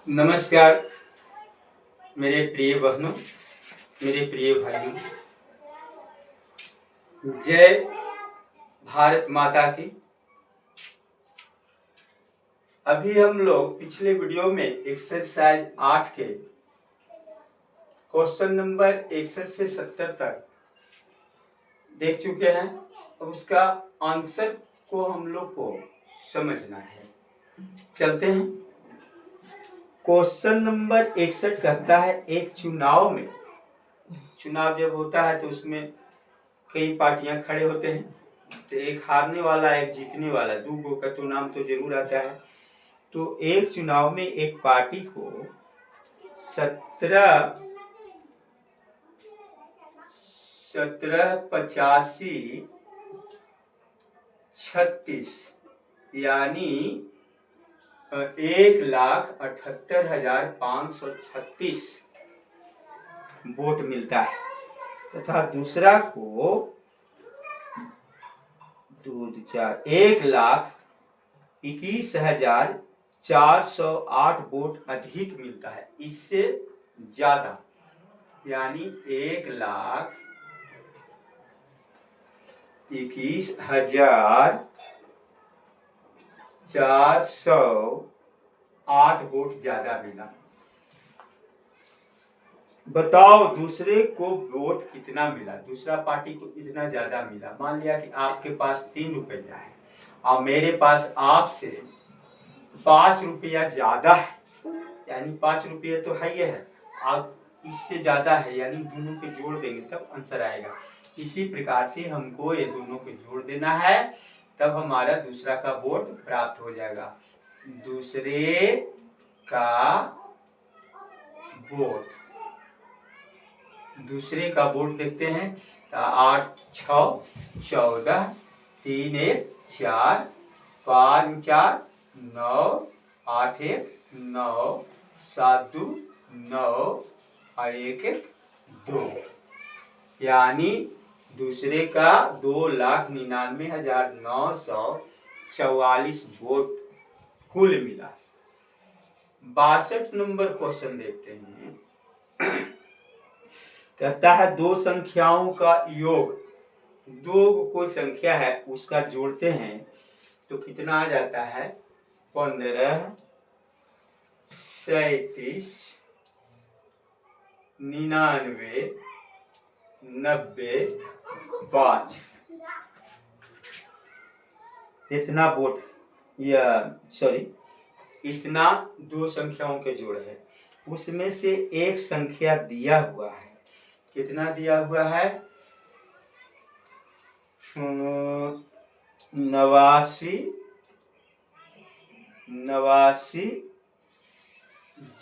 नमस्कार मेरे प्रिय बहनों, मेरे प्रिय भाइयों। जय भारत माता की। अभी हम लोग पिछले वीडियो में एक्सरसाइज 8 के क्वेश्चन नंबर 61 से 70 तक देख चुके हैं। अब उसका आंसर को हम लोग को समझना है। चलते हैं। क्वेश्चन नंबर 61 कहता है, एक चुनाव में, चुनाव जब होता है तो उसमें कई पार्टियां खड़े होते हैं, तो एक हारने वाला एक जीतने वाला, दो गो का तो नाम तो जरूर आता है। तो एक चुनाव में एक पार्टी को 1785 यानी 1,78,536 वोट मिलता है, तथा दूसरा को 1,21,408 वोट अधिक मिलता है, इससे ज्यादा, यानी 1,21,408 वोट ज्यादा मिला। बताओ दूसरे को वोट कितना मिला, दूसरा पार्टी को इतना ज्यादा मिला। मान लिया कि आपके पास 3 रुपया है और मेरे पास आपसे 5 रुपया ज्यादा है, यानी 5 रुपये तो है ही है, आप इससे ज्यादा है, यानी दोनों के जोड़ देंगे तब आंसर आएगा। इसी प्रकार से हमको ये दोनों के जोड़ देना है, तब हमारा दूसरा का वोट प्राप्त हो जाएगा। दूसरे का वोट, दूसरे का वोट देखते हैं। 8 6 14, 3 1 4, 5 4 9, 8 1 9, 7 2 9 और 1 1 2, यानी दूसरे का 2,99,944 वोट कुल मिला। 62 नंबर क्वेश्चन देखते हैं। कहता है, दो संख्याओं का योग, दो कोई संख्या है उसका जोड़ते हैं तो कितना आ जाता है? 15 37 99 90 5, इतना वोट, या सॉरी, इतना दो संख्याओं के जोड़ है। उसमें से एक संख्या दिया हुआ है, कितना दिया हुआ है? 89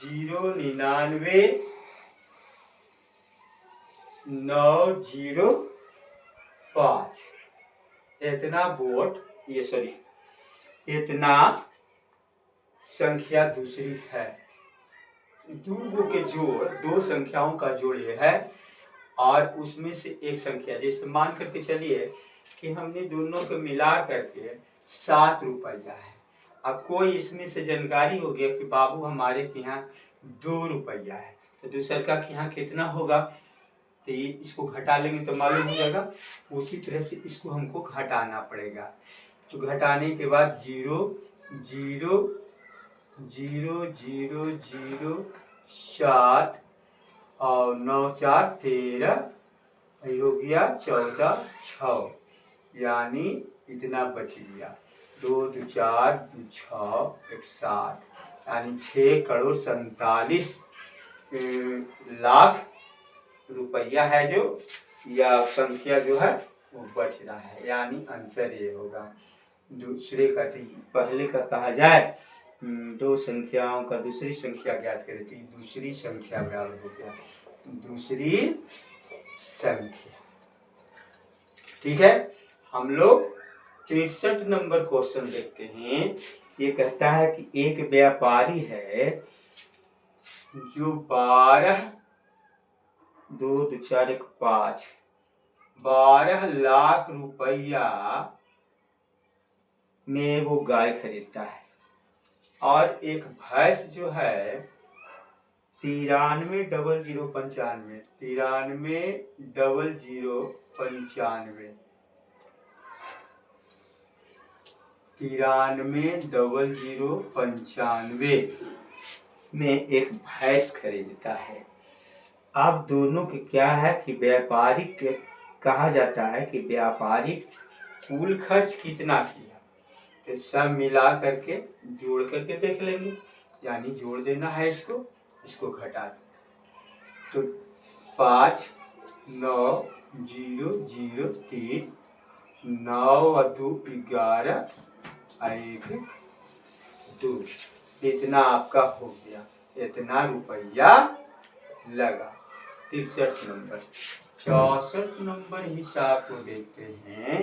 099 905, इतना वोट, ये सॉरी, इतना संख्या दूसरी है। दो के जोड़, दो संख्याओं का जोड़ ये है, और उसमें से एक संख्या, जैसे मान करके चलिए कि हमने दोनों को मिला करके 7 रुपया है। अब कोई इसमें से जानकारी हो गया कि बाबू हमारे के यहाँ 2 रुपया है, तो दूसरे का के यहाँ कितना होगा, तो इसको घटा लेंगे तो मालूम हो जाएगा। उसी तरह से इसको हमको घटाना पड़ेगा। तो घटाने के बाद 0 0 0 0 0 7 और 9 4 13, हो गया 14 6, यानी इतना बच गया। 2 2 4 2 6 1 7, यानी 6,47,00,000 रुपया है जो, या संख्या जो है वो बच रहा है, यानी आंसर ये होगा। दूसरे का, पहले का कहा जाए दो संख्याओं का दूसरी संख्या ज्ञात करें, थी दूसरी संख्या बराबर हो गया दूसरी संख्या। ठीक है, हम लोग 63 नंबर क्वेश्चन देखते हैं। ये कहता है कि एक व्यापारी है जो 12 2 2 4 1 5 12 लाख रुपया में वो गाय खरीदता है, और एक भैंस जो है 93 00 95, 93 00 95, 93 00 95 में एक भैंस खरीदता है। आप दोनों के क्या है कि व्यापारिक कहा जाता है कि व्यापारिक कुल खर्च कितना किया, तो सब मिला करके जोड़ करके देख लेंगे, यानी जोड़ देना है इसको घटा दो। तो 5 9 0 0 3 9 और 2 11 1 2, इतना आपका हो गया, इतना रुपया लगा। 63 नंबर। 64 नंबर हिसाब को देखते हैं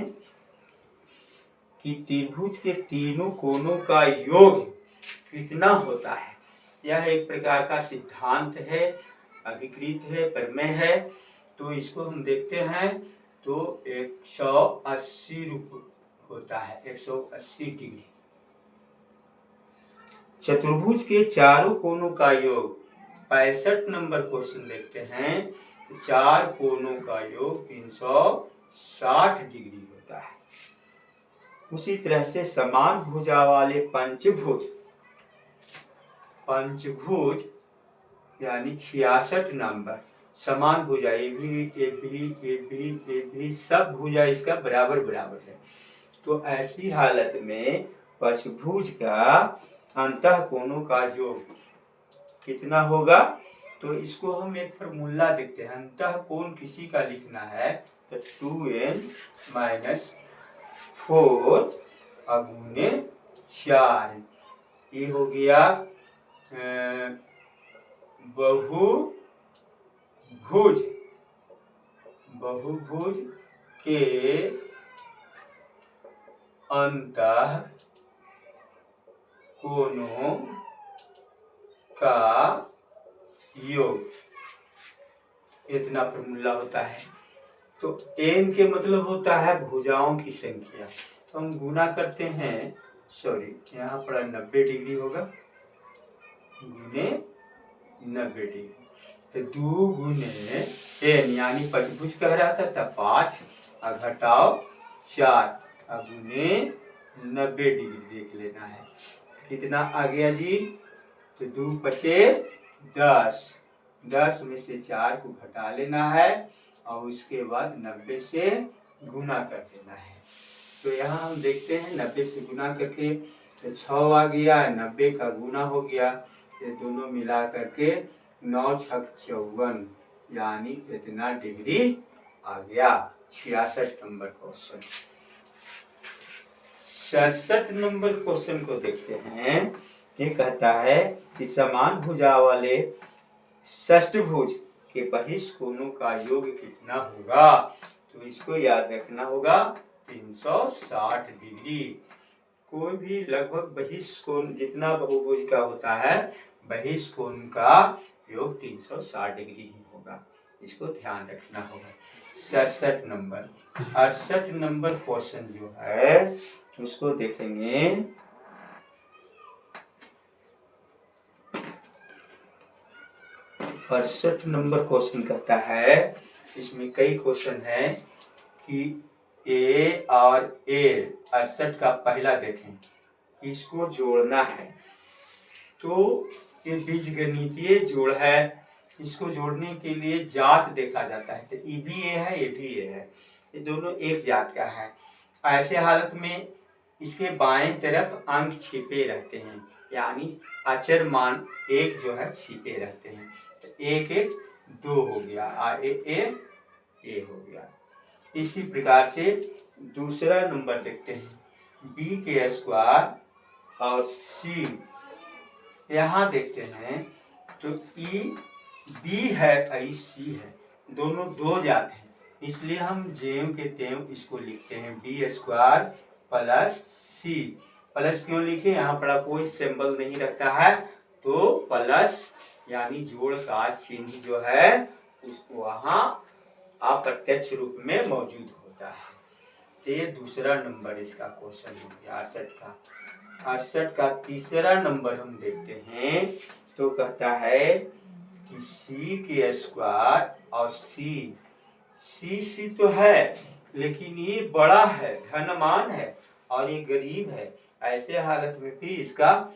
कि त्रिभुज के तीनों कोणों का योग कितना होता है। यह एक प्रकार का सिद्धांत है, अभिकृत है, प्रमेय है। तो इसको हम देखते हैं तो 180 होता है, 180 डिग्री। चतुर्भुज के चारों कोणों का योग 65 नंबर क्वेश्चन देखते हैं। तो 4 कोणों का योग 360 डिग्री होता है। उसी तरह से समान भुजा वाले पंचभुज यानी 66 नंबर, समान भुजा ए भी सब भुजा इसका बराबर बराबर है। तो ऐसी हालत में पंचभुज का अंतः कोणों का योग कितना होगा। तो इसको हम एक फॉर्मूला देखते हैं। अंतः कोण किसी का लिखना है तो 2n - 4 अगुने 4, ये हो गया बहुभुज के अंतः कोणों का योग, इतना फॉर्मूला होता है। तो n के मतलब होता है भुजाओं की संख्या। तो हम गुना करते हैं, यहाँ पर 90 डिग्री होगा, गुने 90 डिग्री। तो 2 गुने n यानी पंचभुज कह रहा था तब 5 घटाओ 4 गुने 90 डिग्री देख लेना है। तो कितना आ गया जी। तो 2 पचे 10, 10 में से 4 को घटा लेना है और उसके बाद 90 से गुना कर देना है। तो यहाँ हम देखते हैं 90 से गुना करके तो 6 आ गया, 90 का गुना हो गया, ये दोनों मिला करके 9 छक 54, यानी इतना डिग्री आ गया। 66 नंबर क्वेश्चन। 67 नंबर क्वेश्चन को देखते हैं। ये कहता है कि समान भुजा वाले षष्ठभुज के बहिष्ठ कोणों का योग कितना होगा। तो इसको याद रखना होगा 360 डिग्री। कोई भी लगभग बहिष्ठ कोण जितना बहुभुज का होता है, बहिष्ठ कोण का योग 360 डिग्री ही होगा, इसको ध्यान रखना होगा। 67 नंबर। 68 नंबर क्वेश्चन जो है उसको देखेंगे। और 68 नंबर क्वेश्चन कहता है, इसमें कई क्वेश्चन है कि ए और ए 68 का पहला देखें, इसको जोड़ना है। तो ये बीजगणितीय जोड़ है, इसको जोड़ने के लिए जात देखा जाता है। तो ये भी ए है, ये भी ए है, ये दोनों एक जात का है। ऐसे हालत में इसके बाएं तरफ अंक छिपे रहते हैं, यानी अचर मान एक जो है छिपे रहते हैं। तो 1 1 2 हो गया, ए हो गया। इसी प्रकार से दूसरा नंबर देखते हैं, बी के स्क्वायर और सी। यहाँ देखते हैं तो ई बी है और सी है, दोनों दो जात हैं, इसलिए हम जेम के तेम इसको लिखते हैं बी स्क्वायर प्लस सी। प्लस क्यों लिखे, यहाँ पर कोई सिंबल नहीं रखता है तो प्लस यानी जोड़ का चिन्ह जो है उसको वहाँ अप्रत्यक्ष रूप में मौजूद होता है। तो ये दूसरा नंबर इसका क्वेश्चन हो गया 68 का। 68 का तीसरा नंबर हम देखते हैं तो कहता है कि सी के स्क्वायर और सी तो है, लेकिन ये बड़ा है, धनवान है और ये गरीब है। ऐसे हालत में भी इसका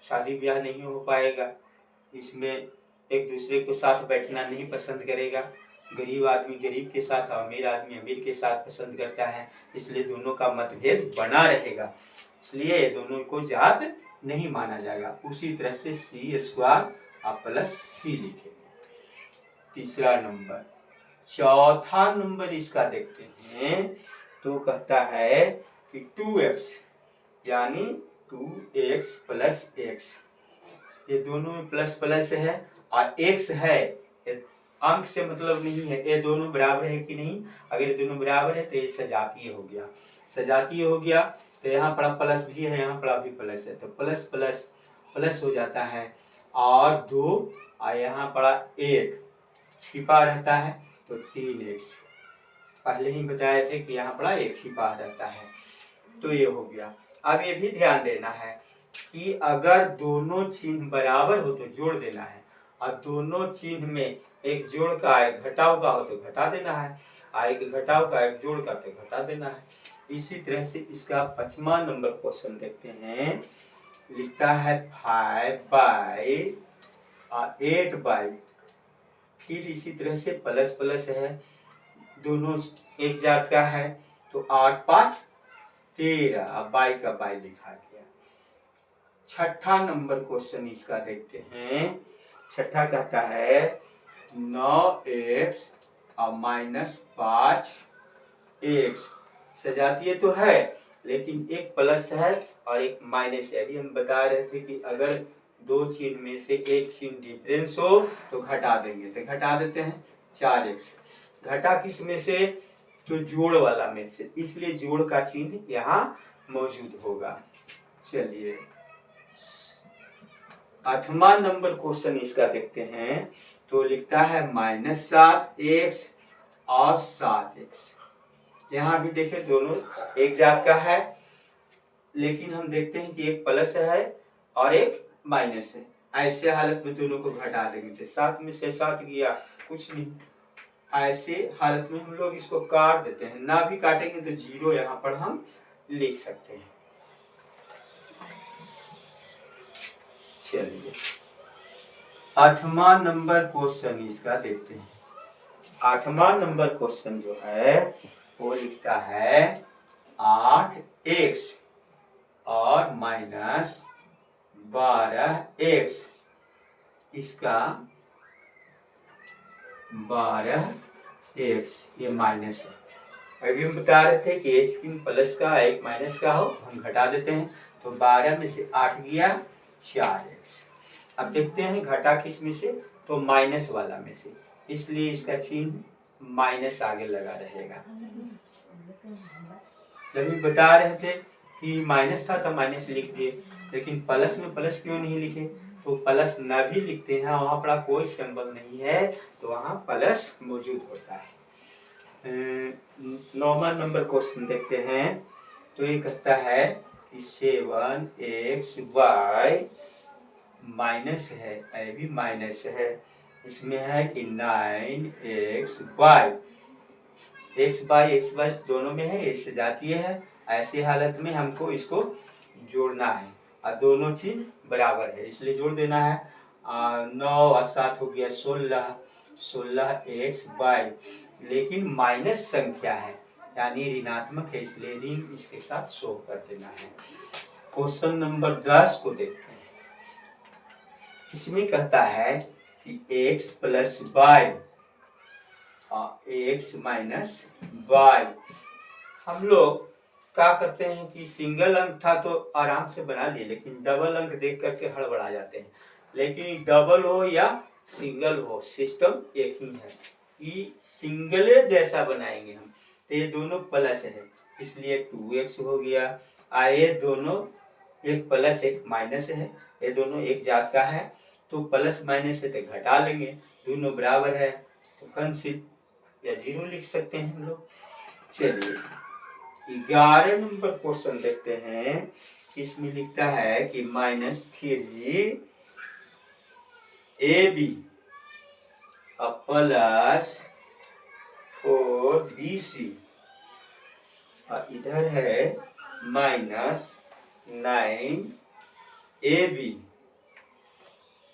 शादी ब्याह नहीं हो पाएगा। इसमें एक दूसरे को साथ बैठना नहीं पसंद करेगा। गरीब आदमी गरीब के साथ, अमीर आदमी अमीर के साथ पसंद करता है, इसलिए दोनों का मतभेद बना रहेगा। इसलिए दोनों को जात नहीं माना जाएगा। उसी तरह से सी स्क्वायर आप प्लस सी लिखेंगे। तीसरा नंबर, चौथा नंबर इसका देखते हैं। तो कहता है कि 2x यानी 2x प्लस x, ये दोनों में प्लस प्लस है और x है, अंक से मतलब नहीं है, ये दोनों बराबर है कि नहीं। अगर ये दोनों बराबर है तो ये सजातीय हो गया। सजातीय हो गया तो यहाँ पड़ा प्लस भी है, यहाँ पड़ा भी प्लस है, तो प्लस प्लस प्लस हो जाता है। और 2 और यहाँ पड़ा 1 छिपा रहता है तो 3x। पहले ही बताए थे कि यहाँ पड़ा 1 छिपा रहता है, तो ये हो गया। अब ये भी ध्यान देना है कि अगर दोनों चिन्ह बराबर हो तो जोड़ देना है, और दोनों चिन्ह में एक जोड़ का एक घटाव का हो तो घटा देना है, और एक घटाव का एक जोड़ का तो घटा देना है। इसी तरह से इसका 5वां नंबर क्वेश्चन देखते हैं। लिखता है 5/8/, फिर इसी तरह से प्लस प्लस है, दोनों एक जात का है तो 8×5 = 13, अब बाई का बाई लिखा गया। छठा नंबर क्वेश्चन इसका देखते हैं। छठा कहता है 9x और -5x, सजातीय तो है लेकिन एक प्लस है और एक माइनस है। अभी हम बता रहे थे कि अगर दो चिन्ह में से एक चिन्ह डिफरेंस हो तो घटा देंगे, तो घटा देते हैं 4x। घटा किस में से, तो जोड़ वाला में से, इसलिए जोड़ का चिन्ह यहाँ मौजूद होगा। चलिए 8वां नंबर क्वेश्चन इसका देखते हैं। तो लिखता है -7x और 7x। यहाँ भी देखें दोनों एक जात का है, लेकिन हम देखते हैं कि एक प्लस है और एक माइनस है। ऐसे हालत में दोनों को घटा देंगे तो 7 में से 7 गया, कुछ नहीं। ऐसे हालत में हम लोग इसको काट देते हैं, ना भी काटेंगे तो 0 यहाँ पर हम लिख सकते हैं। चलिए 8वां नंबर क्वेश्चन इसका देखते हैं। 8वां नंबर क्वेश्चन जो है वो लिखता है 8x और -12x, इसका 12x, ये माइनस है। अभी हम बता रहे थे कि एक चिन्ह प्लस का एक माइनस का हो हम घटा देते हैं, तो 12 में से 8 गया 4x। अब देखते हैं घटा किस में से, तो माइनस वाला में से, इसलिए इसका चिन्ह माइनस आगे लगा रहेगा। जब भी बता रहे थे कि माइनस था तो माइनस लिख दिए, लेकिन प्लस में प्लस क्यों नहीं लिखे, तो प्लस न भी लिखते हैं, वहां पर कोई सिंबल नहीं है तो वहां प्लस मौजूद होता है। 9वां नंबर क्वेश्चन देखते हैं। तो ये कहता है कि 7xy माइनस है, ये भी माइनस है, इसमें है कि 9xy, x दोनों में है, ये सजातीय है। ऐसी हालत में हमको इसको जोड़ना है और दोनों चिन्ह बराबर है, इसलिए जोड़ देना है। 9 और 7 हो गया 16xy, लेकिन माइनस संख्या है यानी ऋणात्मक है, इसलिए ऋण इसके साथ शो कर देना है। क्वेश्चन नंबर 10 को देखते हैं। इसमें कहता है कि x + y और x - y। हम लोग क्या करते हैं कि सिंगल अंक था तो आराम से बना लिए, लेकिन डबल अंक देख करके हड़बड़ा जाते हैं। लेकिन डबल हो या सिंगल हो, सिस्टम एक ही है। ये सिंगले जैसा बनाएंगे हम, तो ये दोनों प्लस है, इसलिए 2x हो गया। ये दोनों एक प्लस एक माइनस है, ये दोनों एक जात का है, तो प्लस माइनस है तो घटा लेंगे, दोनों बराबर है तो कंसिल या 0 लिख सकते हैं हम लोग। चलिए 11 नंबर क्वेश्चन देखते हैं। इसमें लिखता है कि -3 AB प्लस 4BC और इधर है -9AB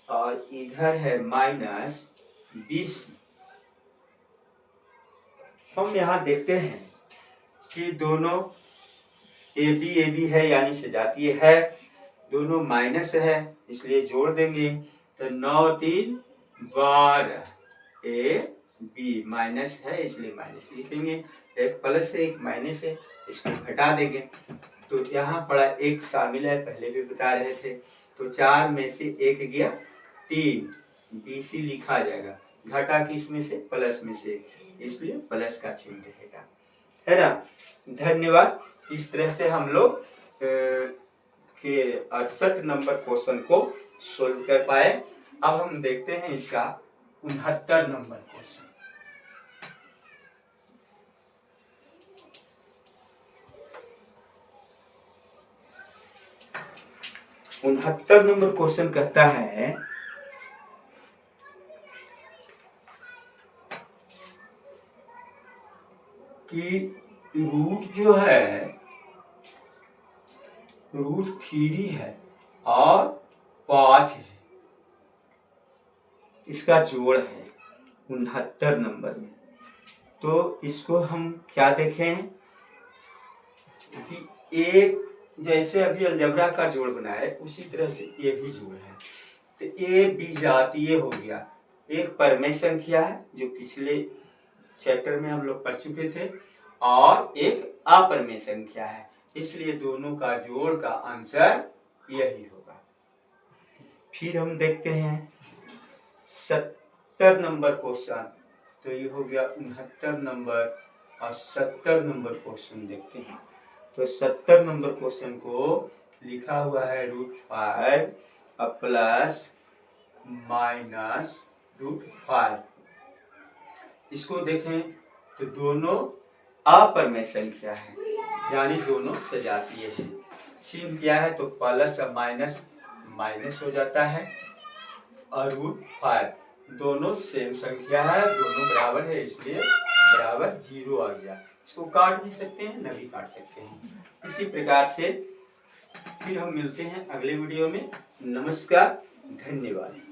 और इधर है -BC। हम यहाँ देखते हैं कि दोनों AB है यानी सजातीय है, दोनों माइनस है इसलिए जोड़ देंगे तो 9 3 12 AB माइनस है इसलिए माइनस लिखेंगे, एक प्लस है एक माइनस है इसको घटा देंगे तो यहाँ पड़ा एक शामिल है, पहले भी बता रहे थे। तो 4 में से 1 गया 3, BC लिखा जाएगा, घटा किस में से, प्लस में से, इसलिए प्लस का चिन्ह रहेगा, है ना। धन्यवाद। इस तरह से हम लोग के 68 नंबर क्वेश्चन को सोल्व कर पाए। अब हम देखते हैं इसका 69 नंबर क्वेश्चन। उनहत्तर नंबर क्वेश्चन कहता है कि रूट जो है √3 है और 5 है, इसका जोड़ है 69 नंबर में। तो इसको हम क्या देखें कि एक जैसे अभी अलजेब्रा का जोड़ बनाए उसी तरह से ये भी जोड़ है। तो ये बीजातीय हो गया, एक परमेय संख्या है जो पिछले चैप्टर में हम लोग पढ़ चुके थे और एक अपरमेय संख्या है, इसलिए दोनों का जोड़ का आंसर यही होगा। फिर हम देखते हैं 70 नंबर क्वेश्चन। तो ये हो गया 69 नंबर और 70 नंबर क्वेश्चन देखते हैं। तो 70 नंबर क्वेश्चन को लिखा हुआ है √5 प्लस -√5। इसको देखें तो दोनों अपरमेय संख्या है यानी दोनों सजातीय है। चिन्ह क्या है तो प्लस और माइनस माइनस हो जाता है और √5 दोनों सेम संख्या है, दोनों बराबर है इसलिए बराबर 0 आ गया। इसको काट भी सकते हैं न भी काट सकते हैं। इसी प्रकार से फिर हम मिलते हैं अगले वीडियो में। नमस्कार, धन्यवाद।